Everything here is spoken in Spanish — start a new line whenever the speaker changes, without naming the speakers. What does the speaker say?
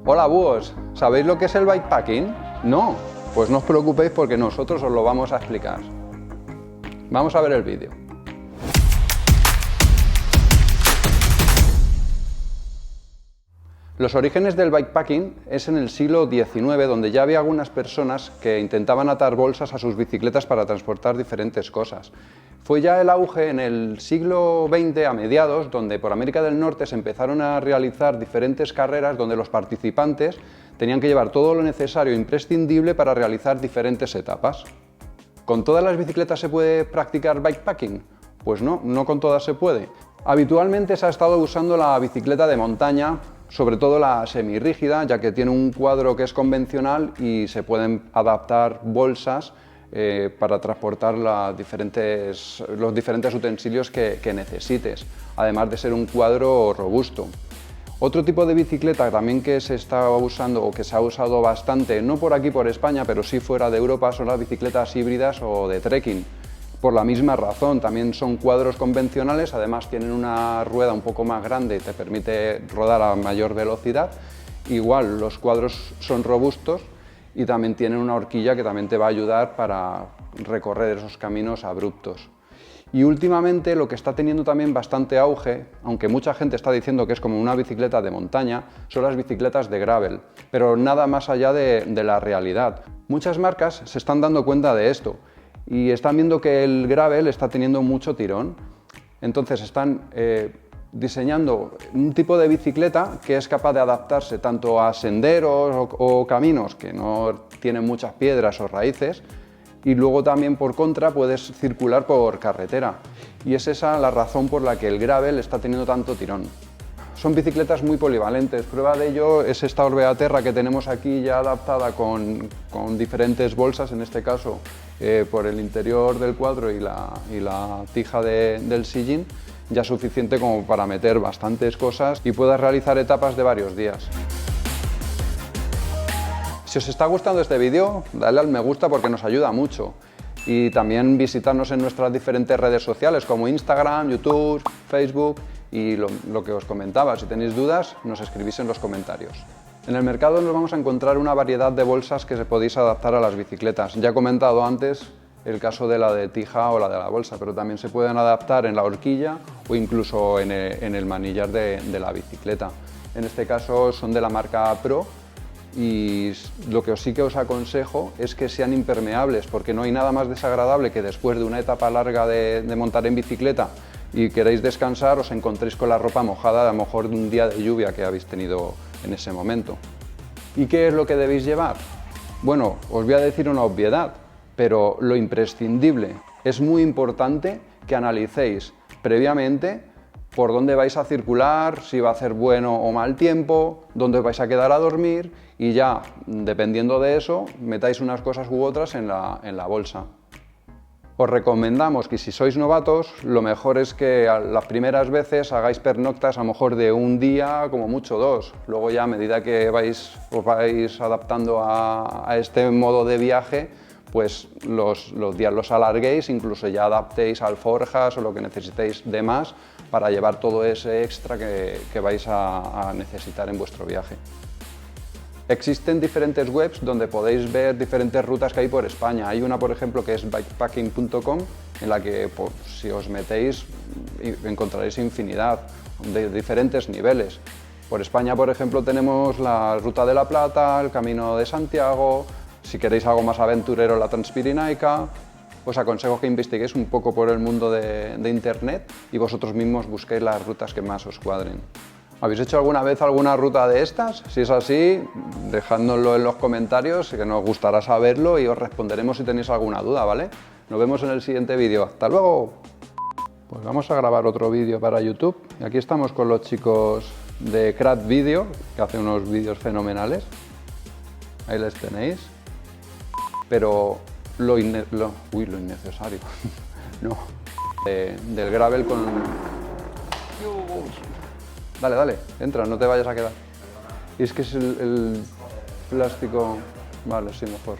Hola búhos, ¿sabéis lo que es el bikepacking? ¿No? Pues no os preocupéis porque nosotros os lo vamos a explicar. Vamos a ver el vídeo. Los orígenes del bikepacking es en el siglo XIX, donde ya había algunas personas que intentaban atar bolsas a sus bicicletas para transportar diferentes cosas. Fue ya el auge en el siglo XX, a mediados, donde por América del Norte se empezaron a realizar diferentes carreras donde los participantes tenían que llevar todo lo necesario e imprescindible para realizar diferentes etapas. ¿Con todas las bicicletas se puede practicar bikepacking? Pues no, no con todas se puede. Habitualmente se ha estado usando la bicicleta de montaña, sobre todo la semirrígida, ya que tiene un cuadro que es convencional y se pueden adaptar bolsas para transportar los diferentes utensilios que necesites, además de ser un cuadro robusto. Otro tipo de bicicleta también que se está usando o que se ha usado bastante, no por aquí por España, pero sí fuera de Europa, son las bicicletas híbridas o de trekking. Por la misma razón, también son cuadros convencionales, además tienen una rueda un poco más grande y te permite rodar a mayor velocidad. Igual, los cuadros son robustos y también tienen una horquilla que también te va a ayudar para recorrer esos caminos abruptos. Y últimamente lo que está teniendo también bastante auge, aunque mucha gente está diciendo que es como una bicicleta de montaña, son las bicicletas de gravel, pero nada más allá de la realidad. Muchas marcas se están dando cuenta de esto y están viendo que el gravel está teniendo mucho tirón. Entonces están diseñando un tipo de bicicleta que es capaz de adaptarse tanto a senderos o caminos que no tienen muchas piedras o raíces, y luego también por contra puedes circular por carretera. Y es esa la razón por la que el gravel está teniendo tanto tirón. Son bicicletas muy polivalentes. Prueba de ello es esta Orbea Terra que tenemos aquí ya adaptada con diferentes bolsas, en este caso por el interior del cuadro y la tija del sillín, ya suficiente como para meter bastantes cosas y puedas realizar etapas de varios días. Si os está gustando este vídeo, dale al me gusta porque nos ayuda mucho. Y también visitarnos en nuestras diferentes redes sociales como Instagram, YouTube, Facebook y lo que os comentaba. Si tenéis dudas, nos escribís en los comentarios. En el mercado nos vamos a encontrar una variedad de bolsas que se podéis adaptar a las bicicletas. Ya he comentado antes el caso de la de tija o la de la bolsa, pero también se pueden adaptar en la horquilla o incluso en el manillar de la bicicleta. En este caso son de la marca Pro. Y lo que sí que os aconsejo es que sean impermeables, porque no hay nada más desagradable que después de una etapa larga de montar en bicicleta y queréis descansar, os encontréis con la ropa mojada, a lo mejor de un día de lluvia que habéis tenido en ese momento. ¿Y qué es lo que debéis llevar? Bueno, os voy a decir una obviedad, pero lo imprescindible. Es muy importante que analicéis previamente por dónde vais a circular, si va a hacer bueno o mal tiempo, dónde vais a quedar a dormir y ya, dependiendo de eso, metáis unas cosas u otras en la bolsa. Os recomendamos que si sois novatos, lo mejor es que las primeras veces hagáis pernoctas a lo mejor de un día, como mucho dos. Luego ya a medida que os vais adaptando a este modo de viaje, pues los días los alarguéis, incluso ya adaptéis alforjas o lo que necesitéis de más para llevar todo ese extra que vais a necesitar en vuestro viaje. Existen diferentes webs donde podéis ver diferentes rutas que hay por España. Hay una, por ejemplo, que es bikepacking.com, en la que si os metéis encontraréis infinidad de diferentes niveles. Por España, por ejemplo, tenemos la Ruta de la Plata, el Camino de Santiago. Si queréis algo más aventurero, la Transpirenaica. Os aconsejo que investiguéis un poco por el mundo de Internet y vosotros mismos busquéis las rutas que más os cuadren. ¿Habéis hecho alguna vez alguna ruta de estas? Si es así, dejádnoslo en los comentarios, que nos gustará saberlo y os responderemos si tenéis alguna duda, ¿vale? Nos vemos en el siguiente vídeo. ¡Hasta luego! Pues vamos a grabar otro vídeo para YouTube. Y aquí estamos con los chicos de Craft Video, que hacen unos vídeos fenomenales. Ahí les tenéis. Pero lo innecesario. No. Del gravel con... Dale, dale, entra, no te vayas a quedar. Y es que es el plástico... Vale, sí, mejor.